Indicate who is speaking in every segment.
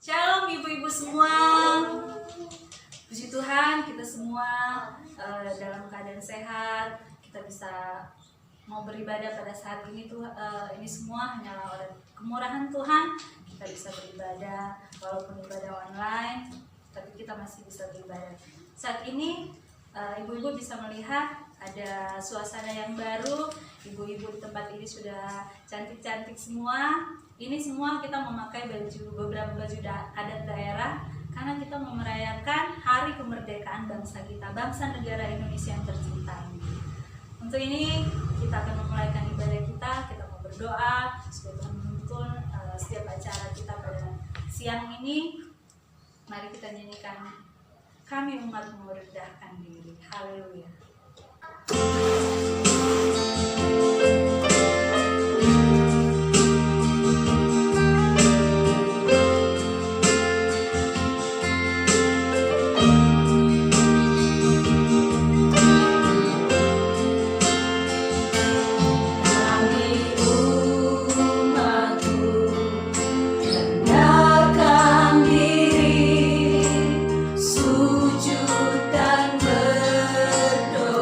Speaker 1: Shalom ibu-ibu semua. Puji Tuhan kita semua dalam keadaan sehat. Kita bisa mau beribadah pada saat ini tuh ini semua hanyalah oleh kemurahan Tuhan. Kita bisa beribadah walaupun ibadah online, tapi kita masih bisa beribadah. Saat ini ibu-ibu bisa melihat ada suasana yang baru. Ibu-ibu di tempat ini sudah cantik-cantik semua. Ini semua kita memakai beberapa baju adat daerah karena kita merayakan hari kemerdekaan bangsa kita, bangsa negara Indonesia yang tercinta ini. Untuk ini kita akan memulaikan ibadah kita mau berdoa supaya Tuhan menuntun setiap acara kita pada siang ini. Mari kita nyanyikan Kami Umat Merendahkan Diri. Haleluya.
Speaker 2: Sujud dan berdoa.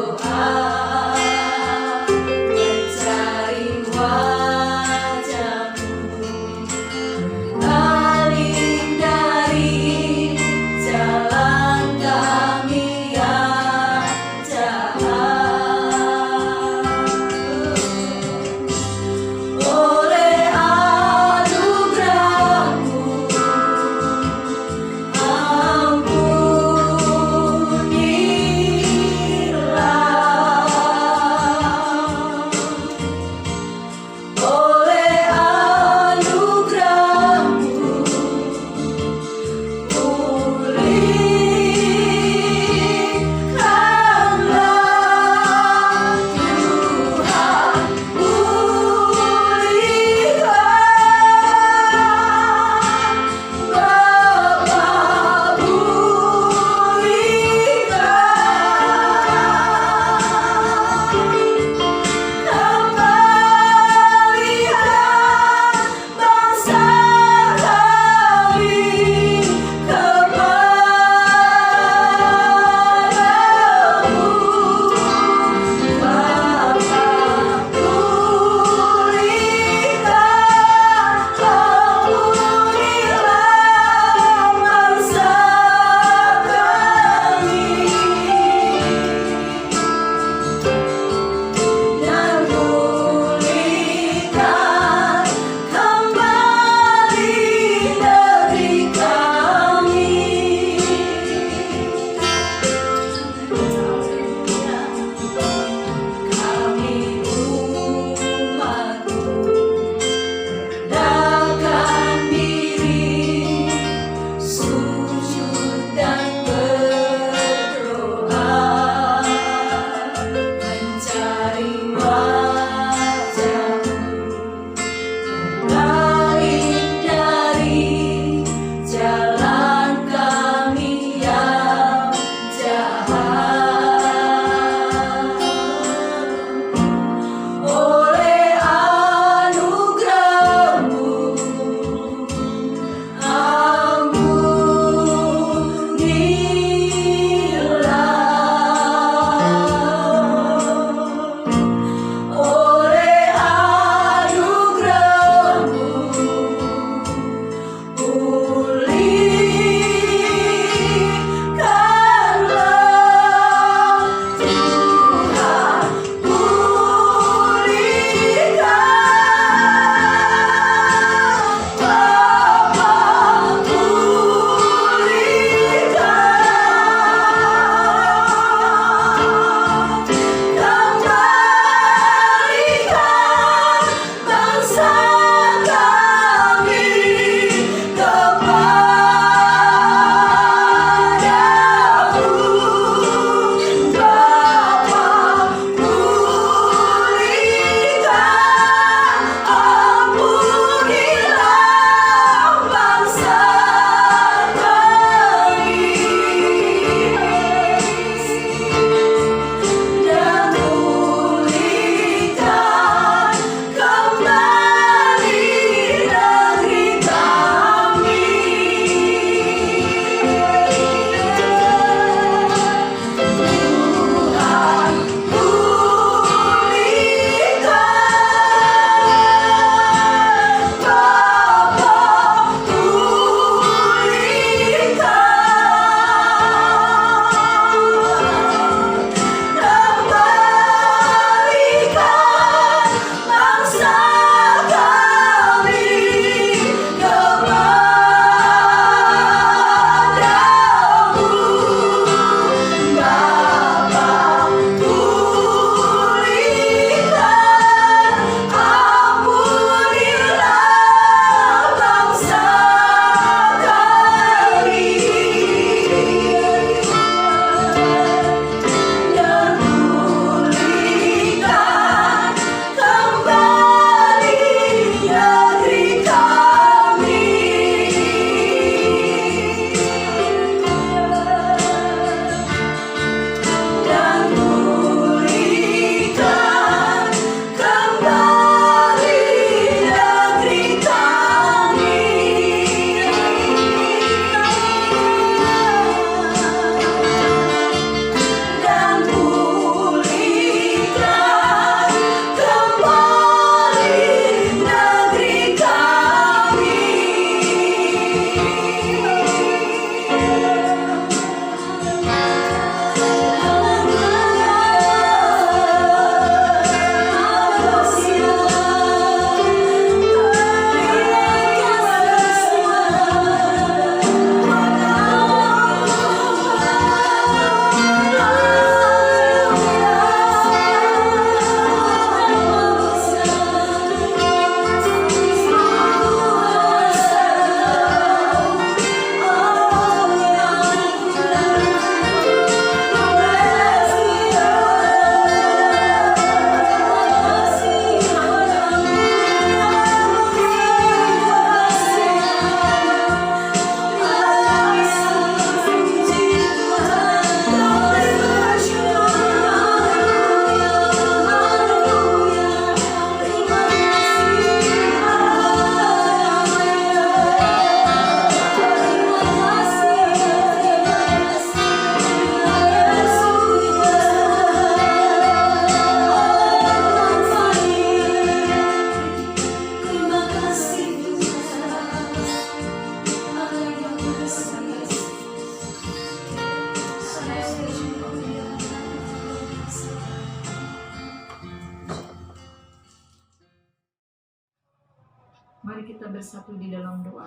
Speaker 2: Mari kita bersatu di dalam doa.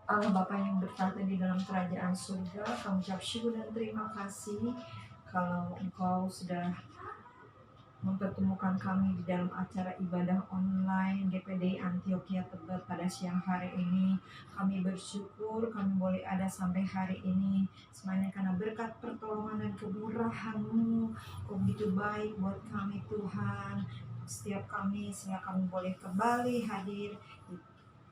Speaker 2: Allah Bapa yang bertahta di dalam kerajaan surga, kami ucap syukur dan terima kasih kalau Engkau sudah mempertemukan kami di dalam acara ibadah online GPDI Antioquia Tebet pada siang hari ini. Kami bersyukur kami boleh ada sampai hari ini, semuanya karena berkat pertolongan dan kemurahan-Mu. Kau begitu baik buat kami Tuhan. Setiap kami, sehingga kami boleh kembali hadir di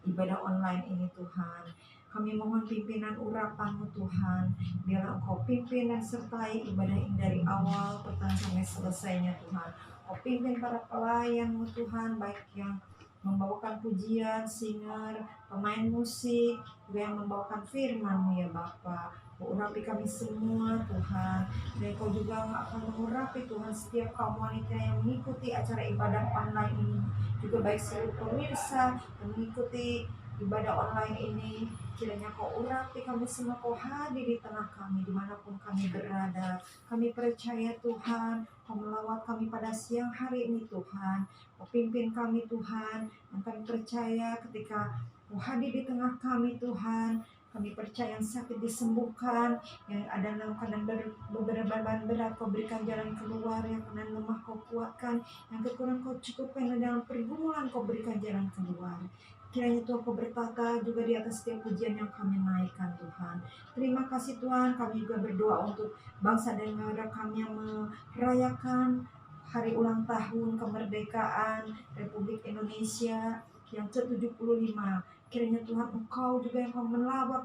Speaker 2: ibadah online ini Tuhan. Kami mohon pimpinan urapan-Mu Tuhan. Biarlah Engkau pimpin dan sertai ibadah ini dari awal pertengahan sampai selesainya Tuhan. Kau pimpin para pelayan-Mu Tuhan, baik yang membawakan pujian, singer, pemain musik, juga yang membawakan firman-Mu ya Bapa. Kau urapi kami semua Tuhan. Dan Kau juga akan mengurapi Tuhan setiap kaum wanita yang mengikuti acara ibadah online ini, juga baik seluruh pemirsa yang mengikuti ibadah online ini. Kiranya Kau urapi kami semua, Kau hadir di tengah kami dimanapun kami berada. Kami percaya Tuhan, Kau melawat kami pada siang hari ini Tuhan. Kau pimpin kami Tuhan, dan kami percaya ketika Kau hadir di tengah kami Tuhan, kami percaya yang sakit disembuhkan, yang ada dalam keadaan beban berat Kau berikan jalan keluar, yang keadaan lemah Kau kuatkan, yang kekurangan Kau cukupkan, dan dalam pergumulan Kau berikan jalan keluar. Kiranya Tuhan Kau bertata juga di atas setiap pujian yang kami naikkan Tuhan. Terima kasih Tuhan, kami juga berdoa untuk bangsa dan negara kami yang merayakan hari ulang tahun kemerdekaan Republik Indonesia yang ke-75. Kiranya Tuhan Engkau juga yang akan melawat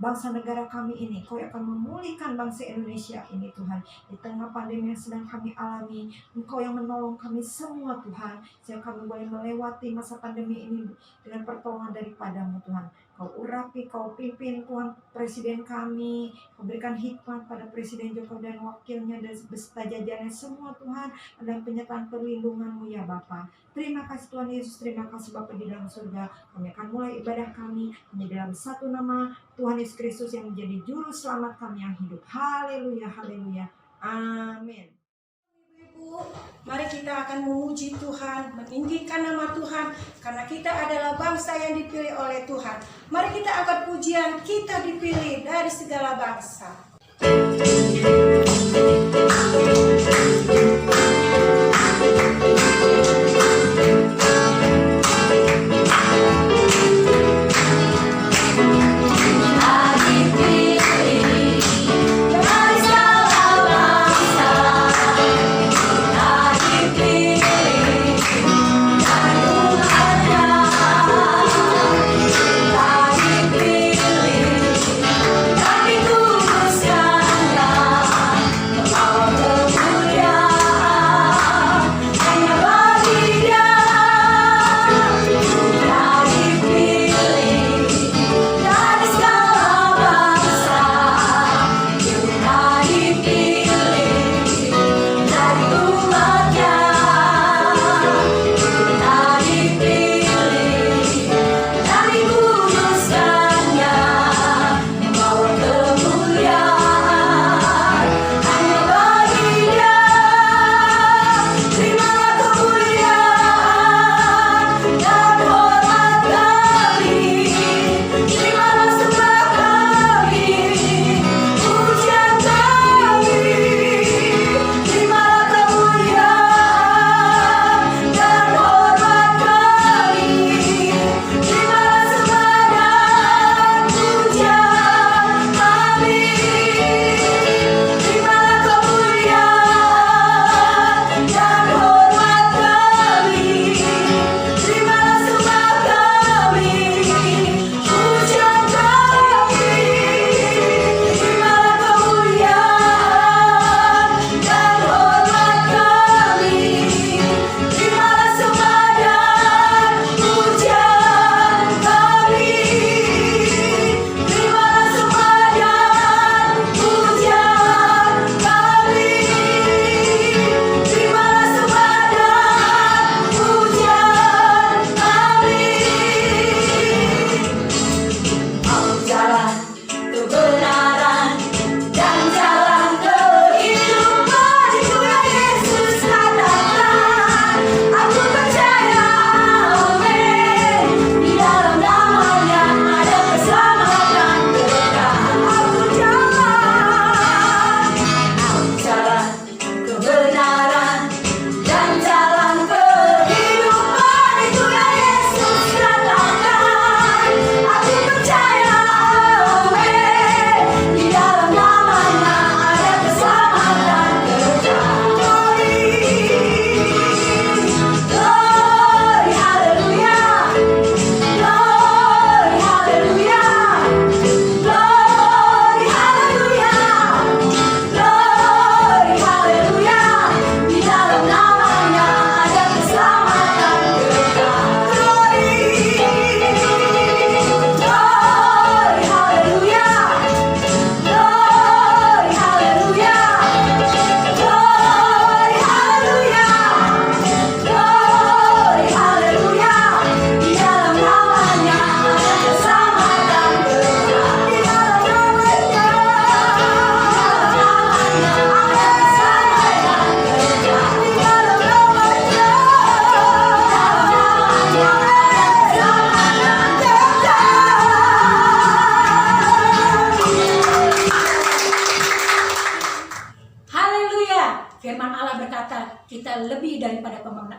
Speaker 2: bangsa negara kami ini. Kau akan memulihkan bangsa Indonesia ini Tuhan. Di tengah pandemi yang sedang kami alami, Engkau yang menolong kami semua Tuhan, sehingga kami boleh melewati masa pandemi ini dengan pertolongan daripada-Mu Tuhan. Kau urapi, Kau pimpin Tuhan Presiden kami. Kau berikan hikmat pada Presiden Jokowi dan wakilnya dan beserta jajarannya semua Tuhan, dan penyertaan perlindungan-Mu ya Bapa. Terima kasih Tuhan Yesus, terima kasih Bapa di dalam surga. Kami akan mulai ibadah kami hanya dalam satu nama Tuhan Yesus Kristus yang menjadi juru selamat kami yang hidup. Haleluya, haleluya, amin.
Speaker 3: Ibu, mari kita akan memuji Tuhan, meninggikan nama Tuhan, karena kita adalah bangsa yang dipilih oleh Tuhan. Mari kita angkat pujian, kita dipilih dari segala bangsa.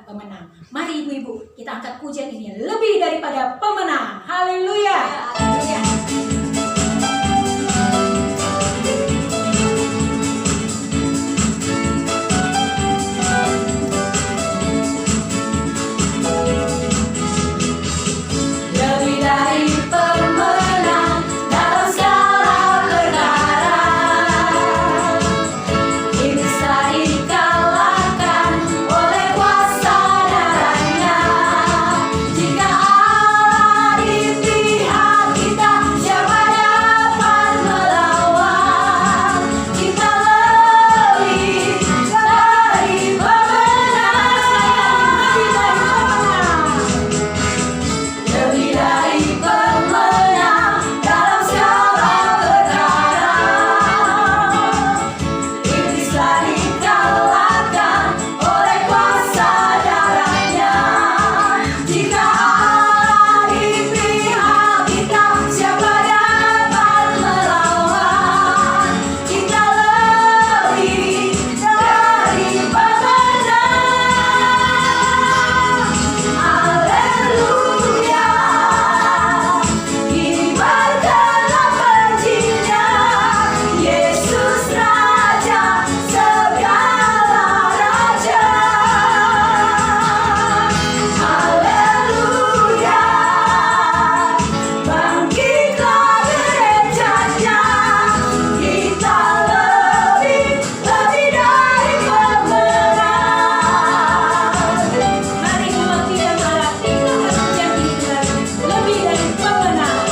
Speaker 3: pemenang. Mari ibu-ibu, kita angkat pujian ini lebih daripada pemenang. Haleluya.
Speaker 1: Haleluya. Lebih dari pemenang dalam segala perkara, iblis telah dikalahkan oleh kuasa darahnya. Jika Allah di pihak kita, siapa dapat melawan? Kita lebih dari pemenang. Lebih dari pemenang dalam segala perkara, iblis telah dikalahkan oleh kuasa darahnya. Jika Allah di pihak kita, siapa dapat melawan? Kita lebih dari pemenang. Haleluya. Kibarkanlah pujinya, Yesus Raja segala raja. Haleluya. Bangkitlah gerejanya, kita lebih dari pemenang.
Speaker 3: Mari umat tidak marah, tinggalkan pujian ini lagi. Lebih dari pemenang.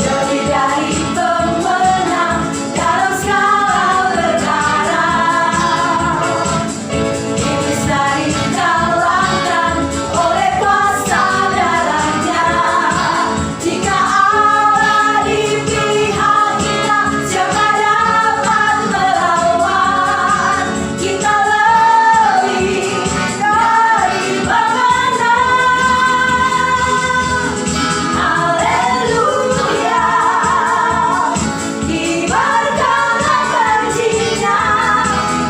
Speaker 1: Lebih dari pemenang dalam segala perkara, iblis telah dikalahkan oleh kuasa darahnya. Jika Allah di pihak kita, siapa dapat melawan? Kita lebih dari pemenang. Haleluya. Kibarkanlah pujinya,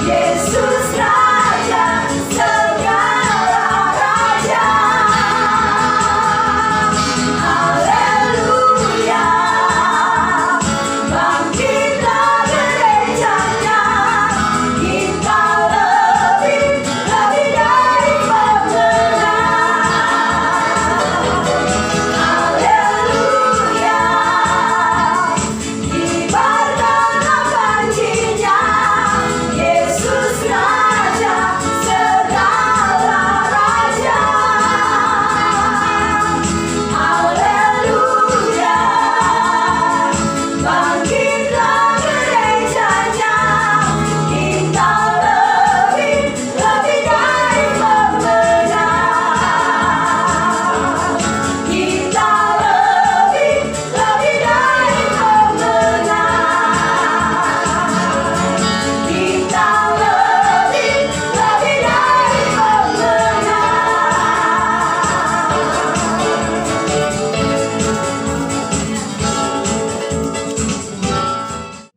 Speaker 1: Yesus Raja segala raja. Haleluya. Bangkitlah gerejanya, kita lebih dari pemenang. Haleluya. Kibarkanlah pujinya, Yesus Raja segala raja. Haleluya. Bangkitlah gerejanya, kita lebih dari pemenang. Kita lebih dari pemenang. Kita lebih dari pemenang.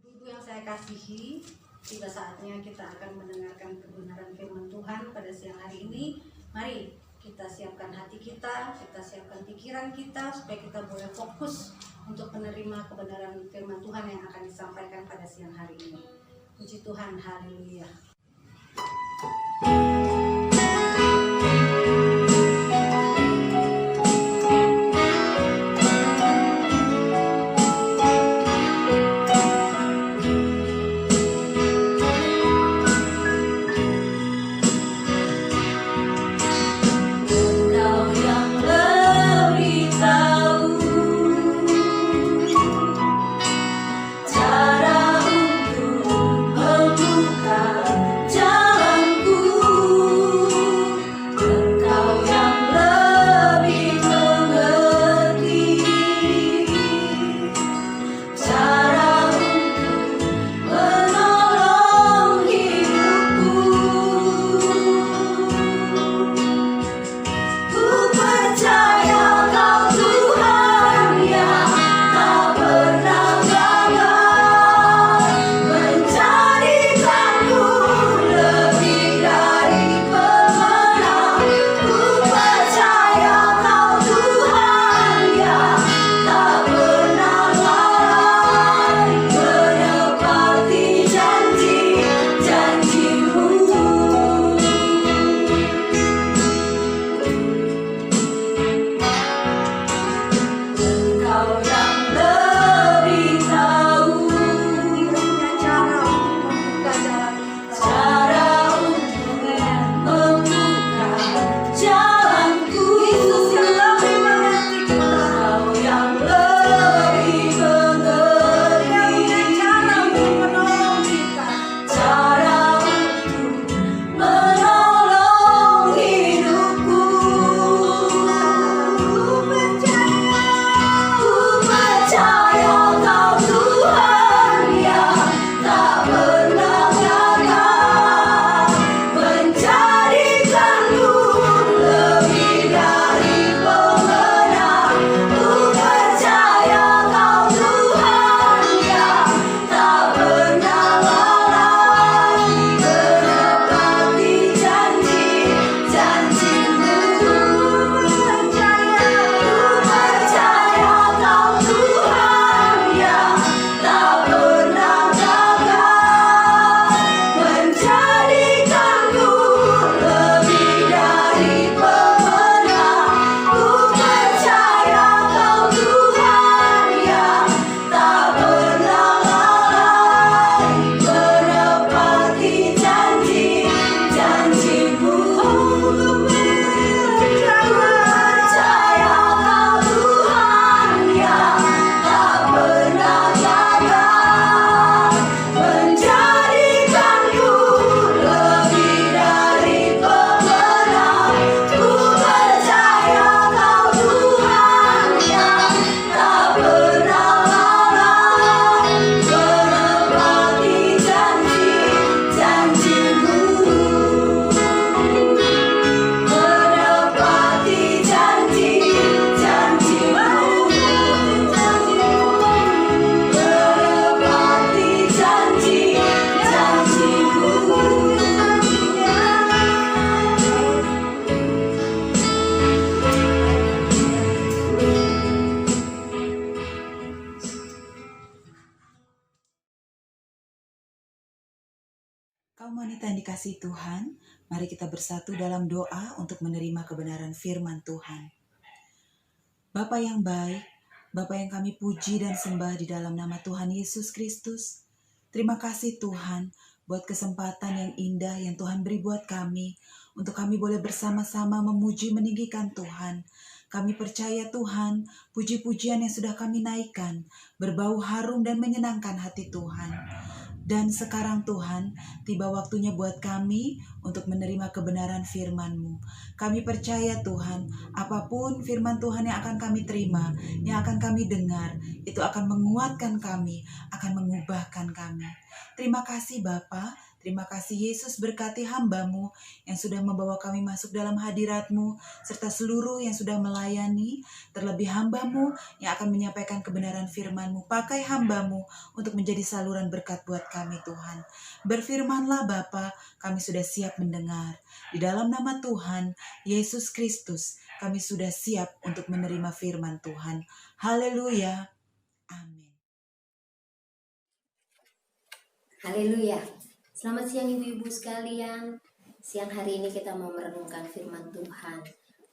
Speaker 3: Ibu yang saya kasihi, tiba saatnya kita akan mendengarkan kebenaran firman Tuhan pada siang hari ini. Mari kita siapkan hati kita siapkan pikiran kita, supaya kita boleh fokus untuk menerima kebenaran firman Tuhan yang akan disampaikan pada siang hari ini. Puji Tuhan, haleluya.
Speaker 1: Engkau yang lebih tahu cara untuk membuka jalanku.
Speaker 4: Kaum wanita yang dikasihi Tuhan, mari kita bersatu dalam doa untuk menerima kebenaran firman Tuhan. Bapa yang baik, Bapa yang kami puji dan sembah di dalam nama Tuhan Yesus Kristus. Terima kasih Tuhan buat kesempatan yang indah yang Tuhan beri buat kami, untuk kami boleh bersama-sama memuji meninggikan Tuhan. Kami percaya Tuhan, puji-pujian yang sudah kami naikkan, berbau harum dan menyenangkan hati Tuhan. Dan sekarang Tuhan, tiba waktunya buat kami untuk menerima kebenaran firman-Mu. Kami percaya Tuhan, apapun firman Tuhan yang akan kami terima, yang akan kami dengar, itu akan menguatkan kami, akan mengubahkan kami. Terima kasih Bapa. Terima kasih Yesus, berkati hamba-Mu yang sudah membawa kami masuk dalam hadirat-Mu, serta seluruh yang sudah melayani, terlebih hamba-Mu yang akan menyampaikan kebenaran firman-Mu. Pakai hamba-Mu untuk menjadi saluran berkat buat kami Tuhan. Berfirmanlah Bapa, kami sudah siap mendengar. Di dalam nama Tuhan, Yesus Kristus, kami sudah siap untuk menerima firman Tuhan. Haleluya. Amin.
Speaker 5: Haleluya. Selamat siang ibu-ibu sekalian. Siang hari ini kita mau merenungkan firman Tuhan.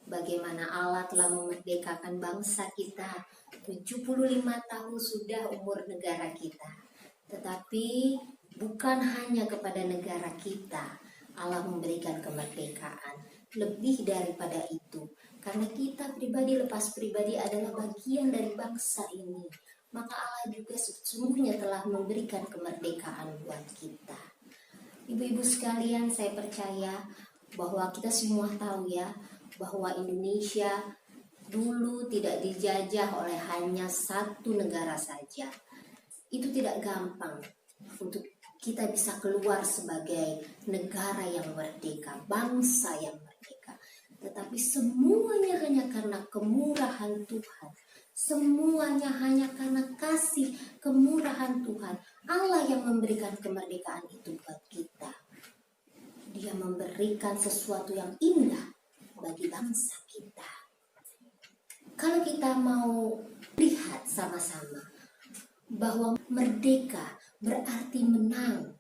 Speaker 5: Bagaimana Allah telah memerdekakan bangsa kita. 75 tahun sudah umur negara kita. Tetapi bukan hanya kepada negara kita Allah memberikan kemerdekaan. Lebih daripada itu. Karena kita pribadi lepas pribadi adalah bagian dari bangsa ini. Maka Allah juga sesungguhnya telah memberikan kemerdekaan buat kita. Ibu-ibu sekalian, saya percaya bahwa kita semua tahu ya, bahwa Indonesia dulu tidak dijajah oleh hanya satu negara saja. Itu tidak gampang untuk kita bisa keluar sebagai negara yang merdeka, bangsa yang merdeka. Tetapi semuanya hanya karena kemurahan Tuhan. Semuanya hanya karena kasih kemurahan Tuhan. Allah yang memberikan kemerdekaan itu buat kita. Dia memberikan sesuatu yang indah bagi bangsa kita. Kalau kita mau lihat sama-sama bahwa merdeka berarti menang.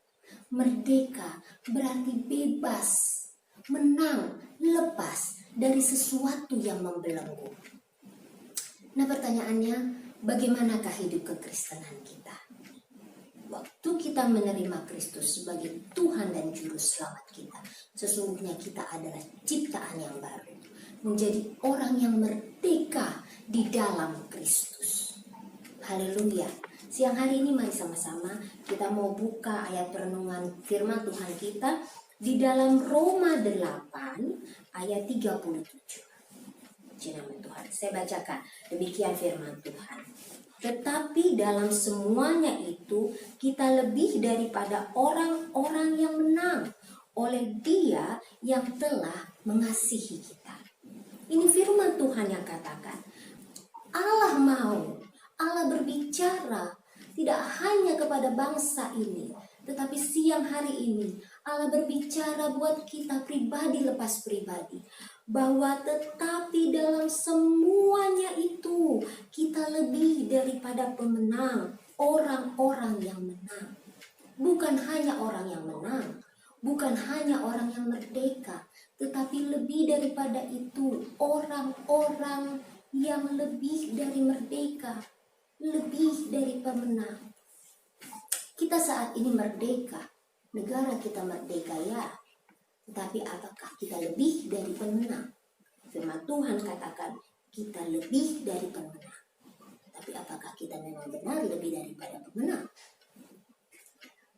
Speaker 5: Merdeka berarti bebas, menang, lepas dari sesuatu yang membelenggu. Nah pertanyaannya, bagaimanakah hidup kekristenan kita? Waktu kita menerima Kristus sebagai Tuhan dan Juru Selamat kita, sesungguhnya kita adalah ciptaan yang baru. Menjadi orang yang merdeka di dalam Kristus. Haleluya. Siang hari ini mari sama-sama kita mau buka ayat renungan firman Tuhan kita di dalam Roma 8 ayat 37. Nama Tuhan. Saya bacakan demikian firman Tuhan. Tetapi dalam semuanya itu kita lebih daripada orang-orang yang menang oleh Dia yang telah mengasihi kita. Ini firman Tuhan yang katakan. Allah mau, Allah berbicara tidak hanya kepada bangsa ini, tetapi siang hari ini Allah berbicara buat kita pribadi lepas pribadi. Bahwa tetapi dalam semuanya itu kita lebih daripada pemenang, orang-orang yang menang. Bukan hanya orang yang menang, bukan hanya orang yang merdeka, tetapi lebih daripada itu orang-orang yang lebih dari merdeka, lebih dari pemenang. Kita saat ini merdeka, negara kita merdeka ya. Tetapi apakah kita lebih dari pemenang? Firman Tuhan katakan kita lebih dari pemenang. Tapi apakah kita memang benar lebih daripada pemenang?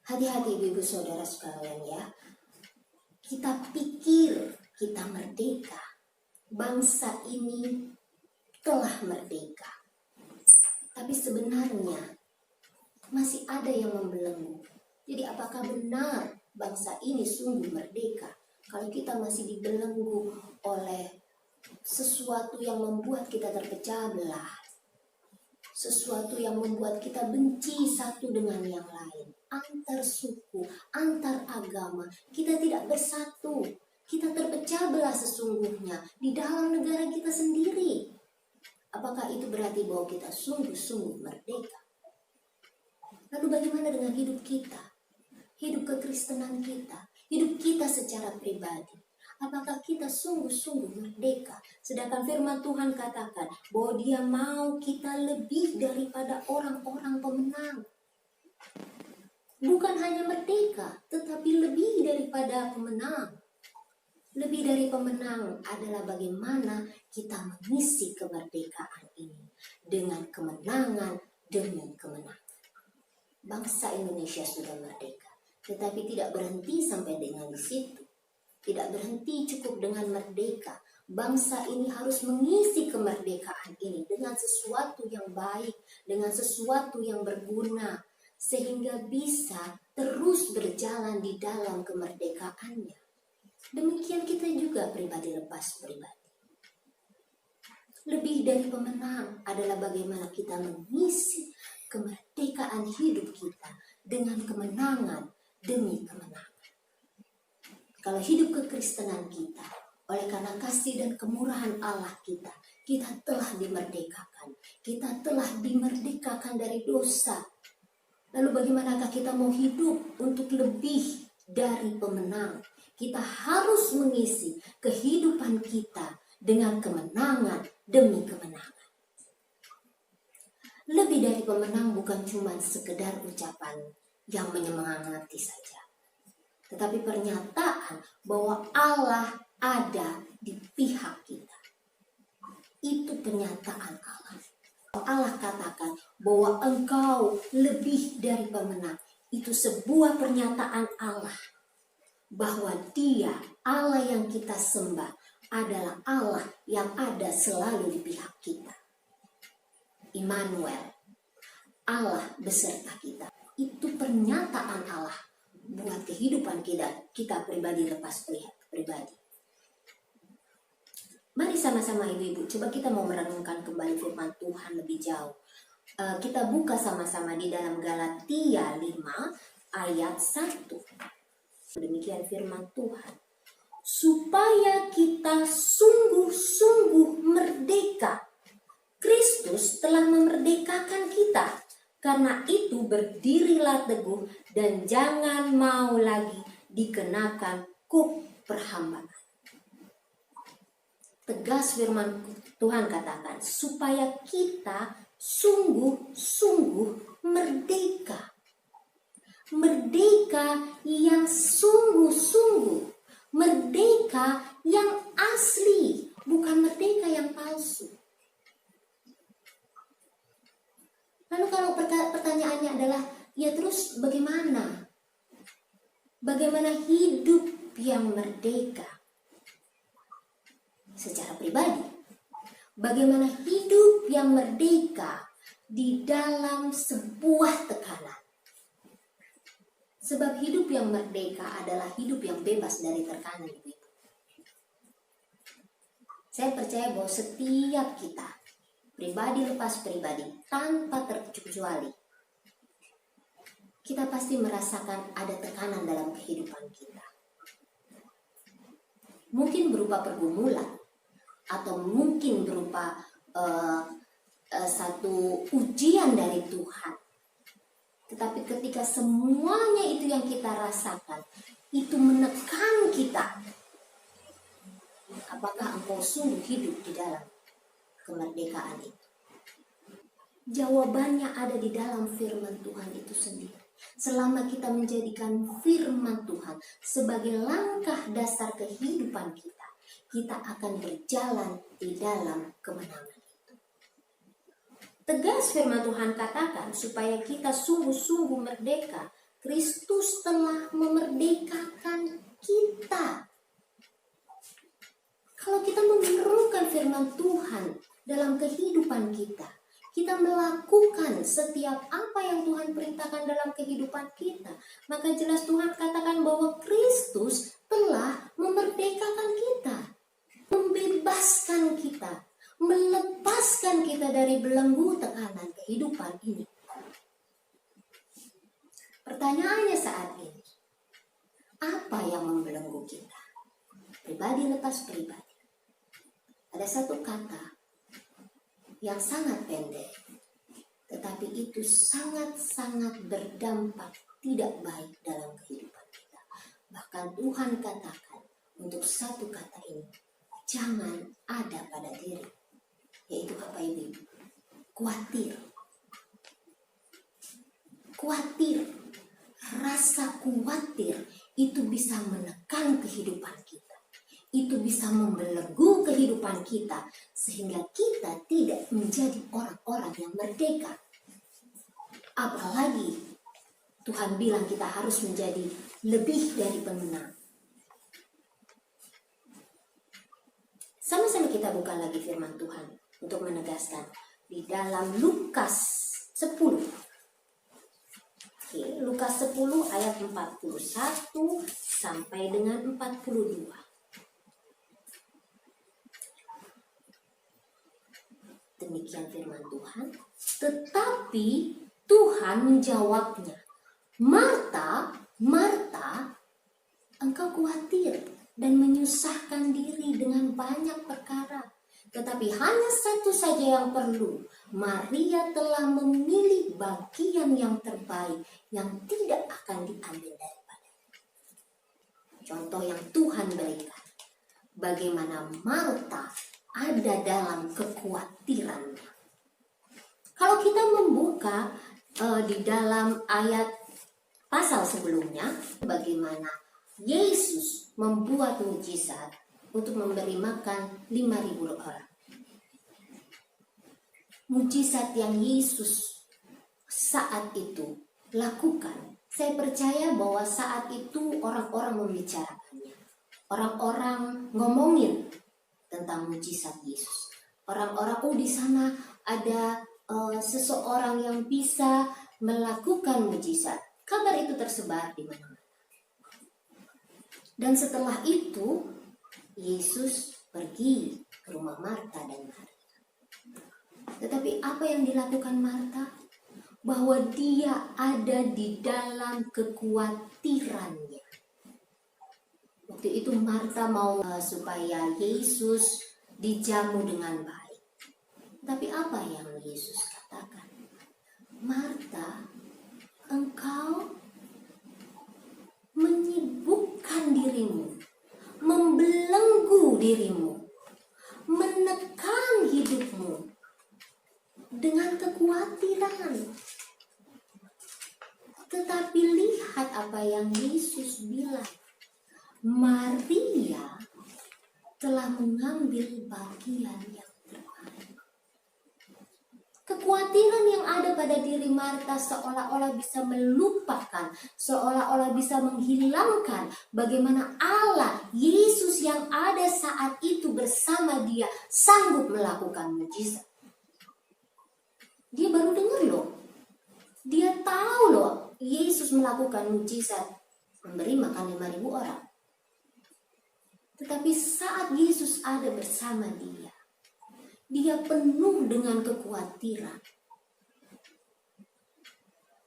Speaker 5: Hati-hati ibu-ibu saudara sekalian ya. Kita pikir kita merdeka. Bangsa ini telah merdeka. Tapi sebenarnya masih ada yang membelenggu. Jadi apakah benar bangsa ini sungguh merdeka kalau kita masih dibelenggu oleh sesuatu yang membuat kita terpecah belah, sesuatu yang membuat kita benci satu dengan yang lain, antar suku, antar agama, kita tidak bersatu, kita terpecah belah sesungguhnya di dalam negara kita sendiri. Apakah itu berarti bahwa kita sungguh-sungguh merdeka? Lalu bagaimana dengan hidup kita? hidup kekristenan kita, hidup kita secara pribadi. Apakah kita sungguh-sungguh merdeka? Sedangkan firman Tuhan katakan bahwa Dia mau kita lebih daripada orang-orang pemenang. Bukan hanya merdeka, tetapi lebih daripada pemenang. Lebih dari pemenang adalah bagaimana kita mengisi kemerdekaan ini dengan kemenangan demi kemenangan. Bangsa Indonesia sudah merdeka, tetapi tidak berhenti sampai dengan di situ. Tidak berhenti cukup dengan merdeka. Bangsa ini harus mengisi kemerdekaan ini dengan sesuatu yang baik, dengan sesuatu yang berguna, sehingga bisa terus berjalan di dalam kemerdekaannya. Demikian kita juga pribadi lepas pribadi. Lebih dari pemenang adalah bagaimana kita mengisi kemerdekaan hidup kita dengan kemenangan demi kemenangan. Kalau hidup kekristenan kita, oleh karena kasih dan kemurahan Allah kita telah dimerdekakan. Kita telah dimerdekakan dari dosa. Lalu bagaimanakah kita mau hidup untuk lebih dari pemenang? Kita harus mengisi kehidupan kita dengan kemenangan demi kemenangan. Lebih dari pemenang bukan cuma sekedar ucapan yang menyemangati saja, tetapi pernyataan bahwa Allah ada di pihak kita. Itu pernyataan Allah. Allah katakan bahwa engkau lebih dari pemenang. Itu sebuah pernyataan Allah. Bahwa Dia, Allah yang kita sembah, adalah Allah yang ada selalu di pihak kita. Immanuel, Allah beserta kita. Itu pernyataan Allah buat kehidupan kita pribadi lepas pribadi. Mari sama-sama ibu-ibu, coba kita mau merenungkan kembali firman Tuhan lebih jauh. Kita buka sama-sama di dalam Galatia 5 ayat 1. Demikian firman Tuhan. Supaya kita sungguh-sungguh merdeka. Kristus telah memerdekakan kita. Karena itu berdirilah teguh dan jangan mau lagi dikenakan kuk perhambaan. Tegas firman Tuhan katakan, supaya kita sungguh-sungguh merdeka. Merdeka yang sungguh-sungguh. Merdeka yang asli, bukan merdeka yang palsu. Lalu kalau pertanyaannya adalah, ya terus bagaimana? Bagaimana hidup yang merdeka? Secara pribadi, bagaimana hidup yang merdeka di dalam sebuah tekanan? Sebab hidup yang merdeka adalah hidup yang bebas dari tekanan, ibu-ibu. Saya percaya bahwa setiap kita, pribadi lepas pribadi, tanpa terkecuali, kita pasti merasakan ada tekanan dalam kehidupan kita. Mungkin berupa pergumulan, atau mungkin berupa satu ujian dari Tuhan. Tetapi ketika semuanya itu yang kita rasakan, itu menekan kita, apakah engkau sungguh hidup di dalam kemerdekaan itu? Jawabannya ada di dalam firman Tuhan itu sendiri. Selama kita menjadikan firman Tuhan sebagai langkah dasar kehidupan kita, kita akan berjalan di dalam kemenangan itu. Tegas firman Tuhan katakan, supaya kita sungguh-sungguh merdeka. Kristus telah memerdekakan kita. Kalau kita merenungkan firman Tuhan dalam kehidupan kita, kita melakukan setiap apa yang Tuhan perintahkan dalam kehidupan kita, maka jelas Tuhan katakan bahwa Kristus telah memerdekakan kita, membebaskan kita, melepaskan kita dari belenggu tekanan kehidupan ini. Pertanyaannya saat ini, apa yang membelenggu kita? Pribadi lepas pribadi. Ada satu kata yang sangat pendek, tetapi itu sangat-sangat berdampak tidak baik dalam kehidupan kita. Bahkan Tuhan katakan untuk satu kata ini, jangan ada pada diri. Yaitu apa Ibu? Khawatir. Khawatir. Rasa khawatir itu bisa menekan kehidupan kita. Itu bisa membelenggu kehidupan kita sehingga kita tidak menjadi orang-orang yang merdeka. Apalagi Tuhan bilang kita harus menjadi lebih dari pemenang. Sama-sama kita buka lagi firman Tuhan untuk menegaskan di dalam Lukas 10. Oke, Lukas 10 ayat 41 sampai dengan 42. Demikian firman Tuhan. Tetapi Tuhan menjawabnya, Marta, Marta, engkau khawatir dan menyusahkan diri dengan banyak perkara. Tetapi hanya satu saja yang perlu. Maria telah memilih bagian yang terbaik yang tidak akan diambil daripadanya. Contoh yang Tuhan berikan. Bagaimana Marta ada dalam kekhawatirannya. Kalau kita membuka di dalam ayat pasal sebelumnya, bagaimana Yesus membuat mujizat untuk memberi makan 5.000 orang. Mujizat yang Yesus saat itu lakukan, saya percaya bahwa saat itu orang-orang membicarakannya. Orang-orang ngomongin tentang mujizat Yesus. Orang-orang, di sana ada seseorang yang bisa melakukan mujizat. Kabar itu tersebar di mana-mana. Dan setelah itu, Yesus pergi ke rumah Marta dan Maria. Tetapi apa yang dilakukan Marta? Bahwa dia ada di dalam kekhawatirannya. Waktu itu Marta mau supaya Yesus dijamu dengan baik. Tapi apa yang Yesus katakan? Marta, engkau menyibukkan dirimu, membelenggu dirimu, menekan hidupmu dengan kekhawatiran. Tetapi lihat apa yang Yesus bilang. Maria telah mengambil bagian yang terbaik. Kekhawatiran yang ada pada diri Marta seolah-olah bisa melupakan, seolah-olah bisa menghilangkan bagaimana Allah, Yesus yang ada saat itu bersama dia sanggup melakukan mujizat. Dia baru dengar loh. Dia tahu loh Yesus melakukan mujizat, memberi makan 5.000 orang. Tetapi saat Yesus ada bersama dia, dia penuh dengan kekhawatiran.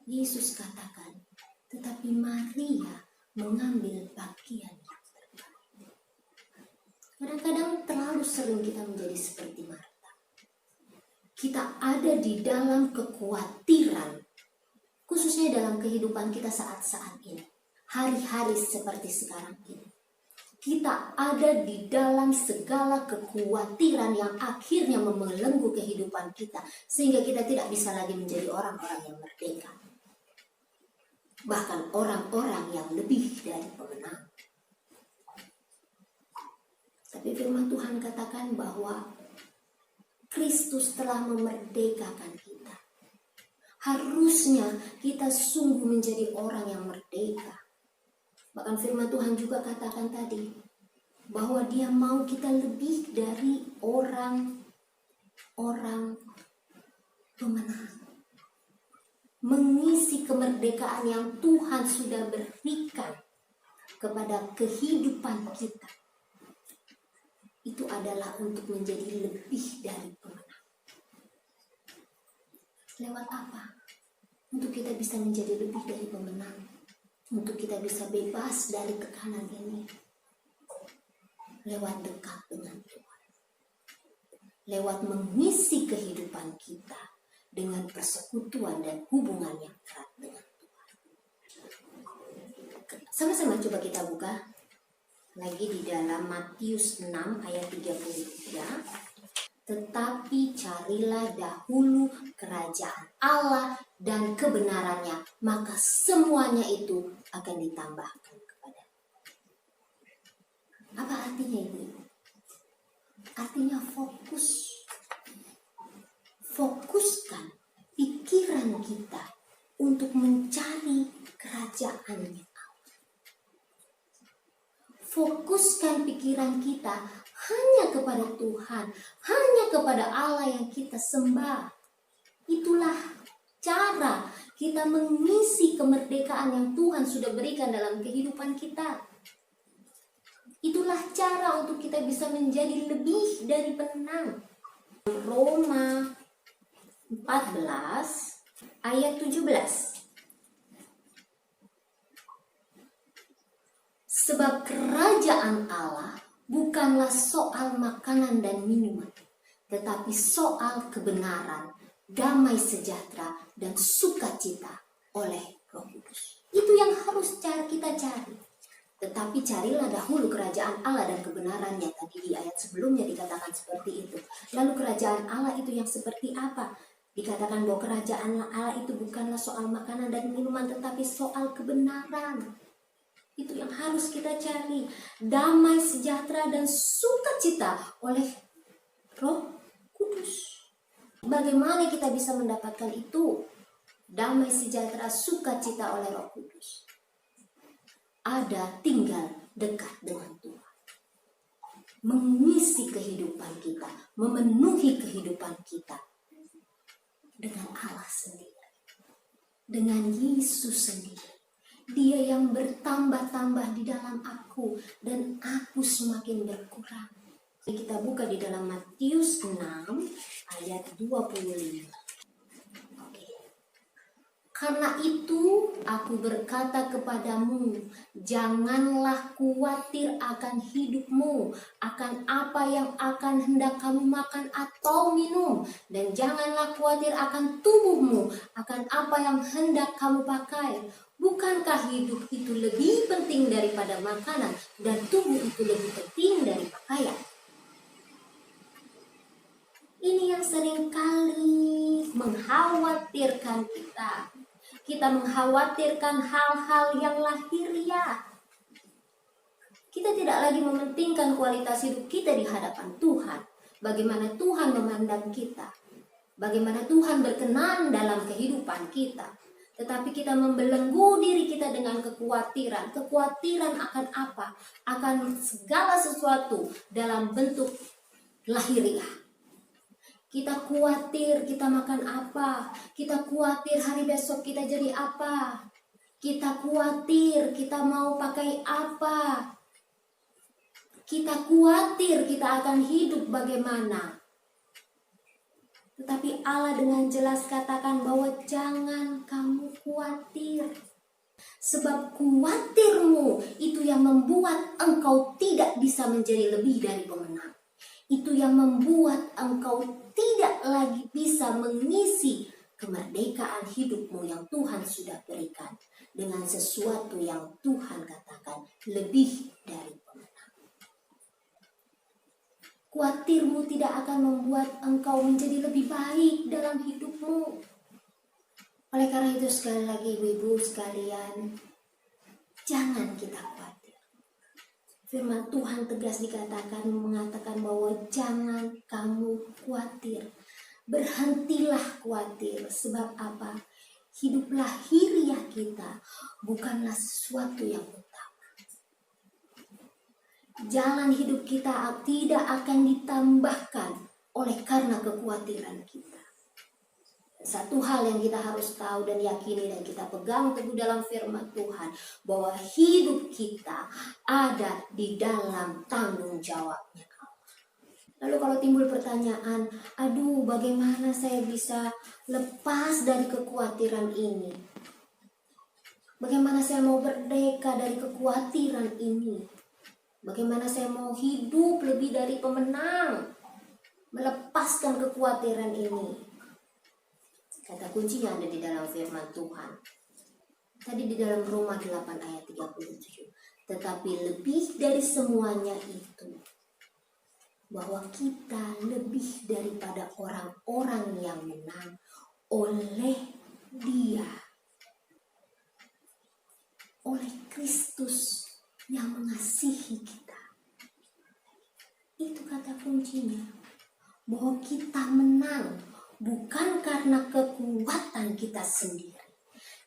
Speaker 5: Yesus katakan, tetapi Maria mengambil bagian yang terbaik. Kadang-kadang terlalu sering kita menjadi seperti Marta. Kita ada di dalam kekhawatiran, khususnya dalam kehidupan kita saat-saat ini. Hari-hari seperti sekarang ini. Kita ada di dalam segala kekhawatiran yang akhirnya membelenggu kehidupan kita. Sehingga kita tidak bisa lagi menjadi orang-orang yang merdeka. Bahkan orang-orang yang lebih dari pemenang. Tapi firman Tuhan katakan bahwa Kristus telah memerdekakan kita. Harusnya kita sungguh menjadi orang yang merdeka. Bahkan firman Tuhan juga katakan tadi bahwa dia mau kita lebih dari orang-orang pemenang. Mengisi kemerdekaan yang Tuhan sudah berikan kepada kehidupan kita. Itu adalah untuk menjadi lebih dari pemenang. Lewat apa? Untuk kita bisa menjadi lebih dari pemenang. Untuk kita bisa bebas dari tekanan ini. Lewat dekat dengan Tuhan. Lewat mengisi kehidupan kita dengan persekutuan dan hubungan yang erat dengan Tuhan. Sama-sama coba kita buka lagi di dalam Matius 6 ayat 33. Tetapi carilah dahulu kerajaan Allah dan kebenarannya, maka semuanya itu akan ditambahkan kepada. Apa artinya ini? Artinya fokus. Fokuskan pikiran kita untuk mencari kerajaannya. Fokuskan pikiran kita hanya kepada Tuhan, hanya kepada Allah yang kita sembah. Itulah cara kita mengisi kemerdekaan yang Tuhan sudah berikan dalam kehidupan kita. Itulah cara untuk kita bisa menjadi lebih dari pemenang. Roma 14 ayat 17. Sebab kerajaan Allah bukanlah soal makanan dan minuman, tetapi soal kebenaran, damai sejahtera, dan sukacita oleh Roh Kudus. Itu yang harus kita cari. Tetapi carilah dahulu kerajaan Allah dan kebenarannya. Tadi di ayat sebelumnya dikatakan seperti itu. Lalu kerajaan Allah itu yang seperti apa? Dikatakan bahwa kerajaan Allah itu bukanlah soal makanan dan minuman, tetapi soal kebenaran. Itu yang harus kita cari. Damai, sejahtera, dan sukacita oleh Roh Kudus. Bagaimana kita bisa mendapatkan itu? Damai, sejahtera, sukacita oleh Roh Kudus. Ada tinggal dekat dengan Tuhan. Mengisi kehidupan kita. Memenuhi kehidupan kita. Dengan Allah sendiri. Dengan Yesus sendiri. Dia yang bertambah-tambah di dalam aku dan aku semakin berkurang. Kita buka di dalam Matius 6 ayat 25. Oke. Karena itu aku berkata kepadamu, janganlah khawatir akan hidupmu, akan apa yang akan hendak kamu makan atau minum, dan janganlah khawatir akan tubuhmu, akan apa yang hendak kamu pakai. Bukankah hidup itu lebih penting daripada makanan dan tubuh itu lebih penting dari pakaian? Ini yang seringkali mengkhawatirkan kita. Kita mengkhawatirkan hal-hal yang lahiriah. Kita tidak lagi mementingkan kualitas hidup kita di hadapan Tuhan. Bagaimana Tuhan memandang kita. Bagaimana Tuhan berkenan dalam kehidupan kita. Tetapi kita membelenggu diri kita dengan kekhawatiran. Kekhawatiran akan apa? Akan segala sesuatu dalam bentuk lahiriah. Kita khawatir kita makan apa. Kita khawatir hari besok kita jadi apa. Kita khawatir kita mau pakai apa. Kita khawatir kita akan hidup bagaimana. Tetapi Allah dengan jelas katakan bahwa jangan kamu khawatir. Sebab khawatirmu itu yang membuat engkau tidak bisa menjadi lebih dari pemenang. Itu yang membuat engkau tidak lagi bisa mengisi kemerdekaan hidupmu yang Tuhan sudah berikan. Dengan sesuatu yang Tuhan katakan lebih dari pemenang. Khawatirmu tidak akan membuat engkau menjadi lebih baik dalam hidupmu. Oleh karena itu sekali lagi ibu-ibu sekalian, jangan kita khawatir. Firman Tuhan tegas mengatakan bahwa jangan kamu khawatir. Berhentilah khawatir. Sebab apa? Hidup lahiriah kita bukanlah sesuatu yang utama. Jalan hidup kita tidak akan ditambahkan oleh karena kekhawatiran kita. Satu hal yang kita harus tahu dan yakini dan kita pegang teguh dalam firman Tuhan, bahwa hidup kita ada di dalam tanggung jawabnya Allah. Lalu kalau timbul pertanyaan, aduh bagaimana saya bisa lepas dari kekhawatiran ini? Bagaimana saya mau merdeka dari kekhawatiran ini? Bagaimana saya mau hidup lebih dari pemenang, melepaskan kekhawatiran ini? Kata kuncinya ada di dalam firman Tuhan. Tadi di dalam Roma 8 ayat 37. Tetapi lebih dari semuanya itu, bahwa kita lebih daripada orang-orang yang menang oleh Dia, oleh Kristus yang mengasihi kita. Itu kata kuncinya, bahwa kita menang bukan karena kekuatan kita sendiri.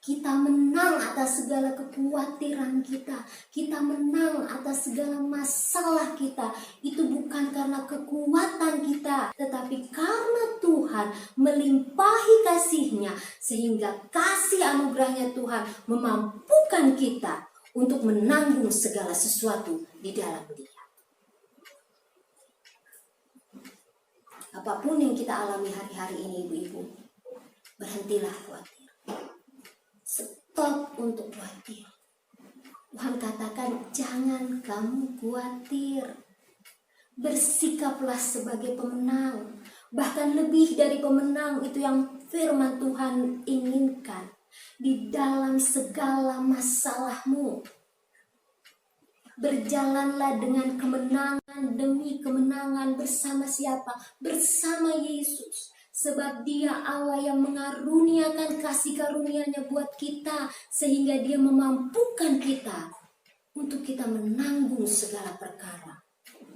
Speaker 5: Kita menang atas segala kekhawatiran kita. Kita menang atas segala masalah kita. Itu bukan karena kekuatan kita, tetapi karena Tuhan melimpahi kasih-Nya, sehingga kasih anugerahnya Tuhan memampukan kita untuk menanggung segala sesuatu di dalam Dia. Apapun yang kita alami hari-hari ini, ibu-ibu, berhentilah khawatir. Stop untuk khawatir. Tuhan katakan, jangan kamu khawatir. Bersikaplah sebagai pemenang. Bahkan lebih dari pemenang, itu yang firman Tuhan inginkan di dalam segala masalahmu. Berjalanlah dengan kemenangan demi kemenangan bersama siapa? Bersama Yesus. Sebab Dia Allah yang mengaruniakan kasih karunia-Nya buat kita, sehingga Dia memampukan kita untuk kita menanggung segala perkara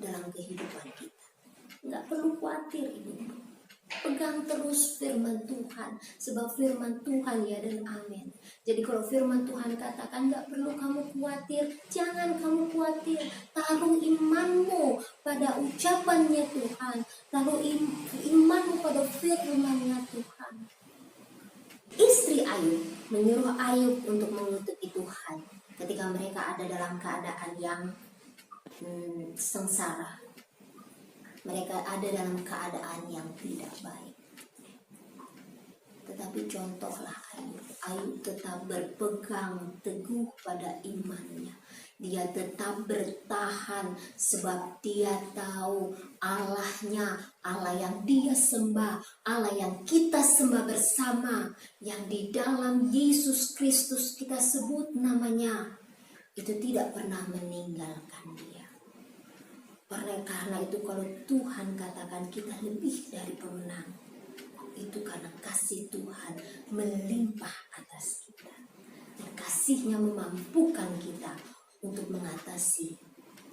Speaker 5: dalam kehidupan kita. Nggak perlu khawatir, ibu. Pegang terus firman Tuhan, sebab firman Tuhan ya dan amin. Jadi kalau firman Tuhan katakan nggak perlu kamu khawatir, jangan kamu khawatir. Taruh imanmu pada ucapannya Tuhan, taruh imanmu pada firman-Nya Tuhan. Istri Ayub menyuruh Ayub untuk mengutuki Tuhan ketika mereka ada dalam keadaan yang sengsara. Mereka ada dalam keadaan yang tidak baik. Tetapi contohlah Ayub. Ayub tetap berpegang teguh pada imannya. Dia tetap bertahan sebab dia tahu Allahnya, Allah yang dia sembah, Allah yang kita sembah bersama, yang di dalam Yesus Kristus kita sebut namanya, itu tidak pernah meninggalkan dia. Karena itu kalau Tuhan katakan kita lebih dari pemenang, itu karena kasih Tuhan melimpah atas kita. Dan kasih-Nya memampukan kita untuk mengatasi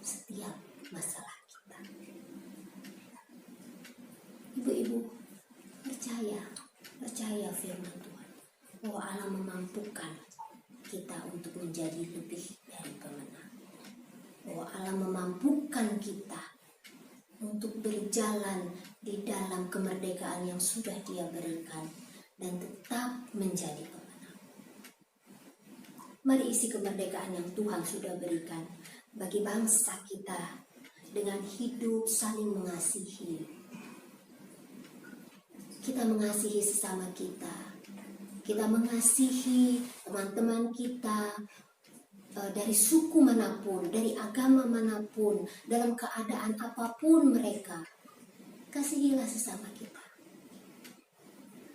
Speaker 5: setiap masalah kita. Ibu-ibu, percaya firman Tuhan, bahwa Allah memampukan kita untuk menjadi lebih dari pemenang. Bahwa Allah memampukan kita untuk berjalan di dalam kemerdekaan yang sudah Dia berikan dan tetap menjadi pemenang. Mari isi kemerdekaan yang Tuhan sudah berikan bagi bangsa kita dengan hidup saling mengasihi. Kita mengasihi sesama kita. Kita mengasihi teman-teman kita, dari suku manapun, dari agama manapun, dalam keadaan apapun mereka. Kasihilah sesama kita.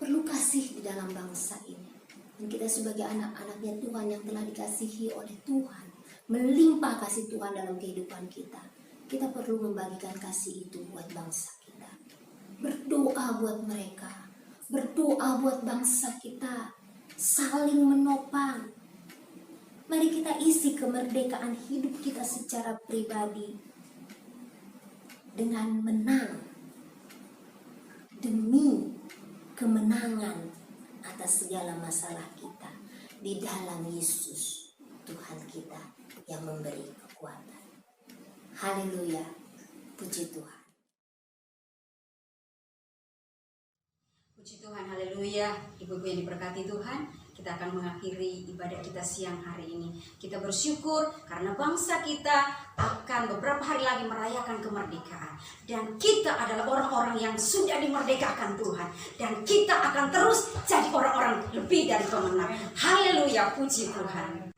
Speaker 5: Perlu kasih di dalam bangsa ini. Dan kita sebagai anak-anaknya Tuhan yang telah dikasihi oleh Tuhan, melimpah kasih Tuhan dalam kehidupan kita. Kita perlu membagikan kasih itu buat bangsa kita. Berdoa buat mereka. Berdoa buat bangsa kita. Saling menopang. Mari kita isi kemerdekaan hidup kita secara pribadi dengan menang demi kemenangan atas segala masalah kita di dalam Yesus Tuhan kita yang memberi kekuatan. Haleluya, puji Tuhan.
Speaker 1: Puji Tuhan, haleluya. Ibu-ibu yang diberkati Tuhan, kita akan mengakhiri ibadah kita siang hari ini. Kita bersyukur karena bangsa kita akan beberapa hari lagi merayakan kemerdekaan. Dan kita adalah orang-orang yang sudah dimerdekakan Tuhan. Dan kita akan terus jadi orang-orang lebih dari pemenang. Haleluya, puji Tuhan.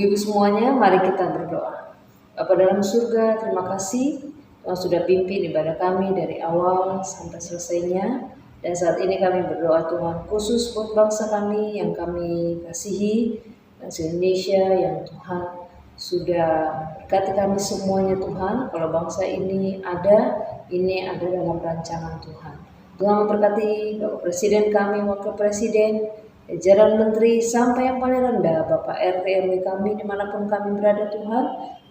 Speaker 6: Ibu-ibu semuanya, mari kita berdoa. Bapa dalam surga, terima kasih Tuhan sudah pimpin ibadah kami dari awal sampai selesainya. Dan saat ini kami berdoa Tuhan khusus buat bangsa kami yang kami kasihi, bangsa Indonesia yang Tuhan sudah berkati kami semuanya Tuhan. Kalau bangsa ini ada dalam rancangan Tuhan. Tuhan memberkati Bapak Presiden kami, Wakil Presiden, jajaran menteri sampai yang paling rendah, Bapak RT RW kami dimanapun kami berada Tuhan.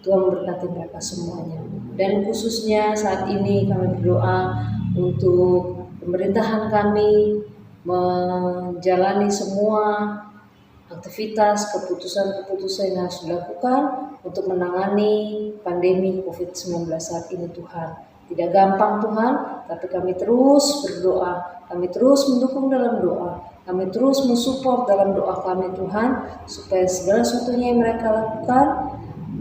Speaker 6: Tuhan memberkati mereka semuanya. Dan khususnya saat ini kami berdoa untuk pemerintahan kami menjalani semua aktivitas keputusan-keputusan yang harus dilakukan untuk menangani pandemi COVID-19 saat ini Tuhan. Tidak gampang Tuhan, tapi kami terus berdoa, kami terus mendukung dalam doa, kami terus mensupport dalam doa kami Tuhan, supaya segala sesuatunya yang mereka lakukan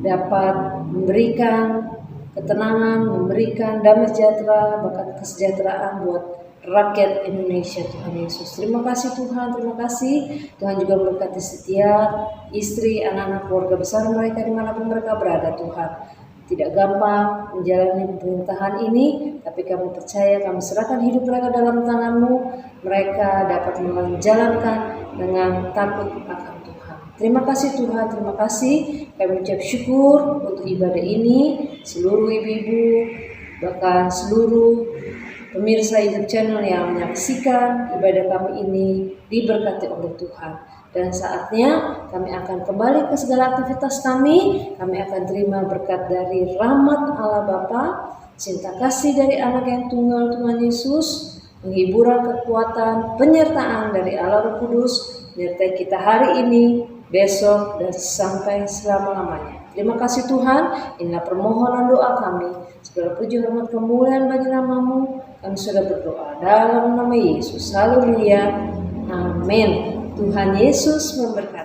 Speaker 6: dapat memberikan ketenangan, memberikan damai sejahtera, bahkan kesejahteraan buat rakyat Indonesia Tuhan Yesus. Terima kasih Tuhan, terima kasih. Tuhan juga memberkati setiap istri, anak-anak, keluarga besar mereka dimanapun mereka berada Tuhan. Tidak gampang menjalani pemerintahan ini, tapi kami percaya, kami serahkan hidup mereka dalam tangan-Mu. Mereka dapat menjalankan dengan takut akan Tuhan. Terima kasih Tuhan, terima kasih. Kami ucap syukur untuk ibadah ini. Seluruh ibu-ibu, bahkan seluruh pemirsa YouTube channel yang menyaksikan ibadah kami ini diberkati oleh Tuhan. Dan saatnya kami akan kembali ke segala aktivitas kami akan terima berkat dari rahmat Allah Bapa, cinta kasih dari anak yang tunggal Tuhan Yesus, penghiburan kekuatan, penyertaan dari Allah Roh Kudus, menyertai kita hari ini, besok, dan sampai selama-lamanya. Terima kasih Tuhan, inilah permohonan doa kami. Segala puji hormat kemuliaan bagi nama-Mu, kami sudah berdoa dalam nama Yesus. Haleluya. Amin. Tuhan Yesus memberkati.